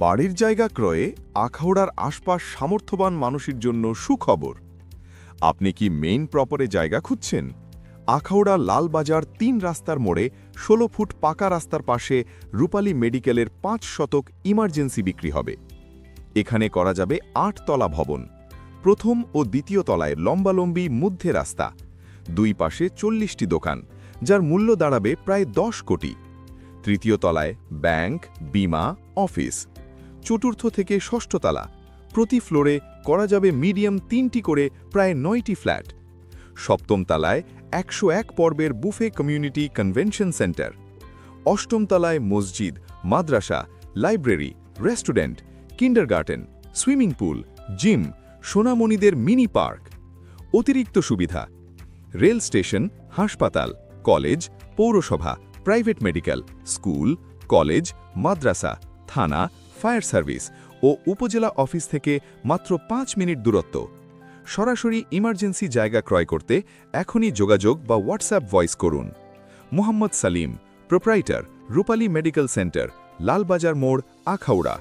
বাড়ির জায়গা ক্রয়ে আখাউড়ার আশপাশ সামর্থ্যবান মানুষের জন্য সুখবর। আপনি কি মেইন প্রপারে জায়গা খুঁজছেন? আখাউড়া লালবাজার ৩ রাস্তার মোড়ে ১৬ ফুট পাকা রাস্তার পাশে রূপালী মেডিকেলের ৫ শতক ইমার্জেন্সি বিক্রি হবে। এখানে করা যাবে ৮ তলা ভবন। প্রথম ও দ্বিতীয় তলায় লম্বালম্বি মধ্যে রাস্তা, দুই পাশে ৪০টি দোকান, যার মূল্য দাঁড়াবে প্রায় ১০ কোটি। তৃতীয় তলায় ব্যাংক, বীমা, অফিস। চতুর্থ থেকে ষষ্ঠ তলা প্রতি ফ্লোরে করা যাবে মিডিয়াম ৩টি করে প্রায় ৯টি ফ্ল্যাট। সপ্তম তলায় ১০১ পর্বের বুফে কমিউনিটি কনভেনশন সেন্টার। অষ্টম তলায় মসজিদ, মাদ্রাসা, library, restaurant, kindergarten, swimming pool, gym, সোনামণিদের মিনি পার্ক। অতিরিক্ত সুবিধা: রেল স্টেশন, হাসপাতাল, কলেজ, পৌরসভা, প্রাইভেট মেডিকেল, স্কুল, কলেজ, মাদ্রাসা, থানা, ফায়ার সার্ভিস ও উপজেলা অফিস থেকে মাত্র ৫ মিনিট দূরত্ব। সরাসরি ইমার্জেন্সি জায়গা ক্রয় করতে এখনই যোগাযোগ বা হোয়াটসঅ্যাপ ভয়েস করুন। মোহাম্মদ সালিম, প্রোপ্রাইটার, রূপালী মেডিকেল সেন্টার, লালবাজার মোড়, আখাউড়া।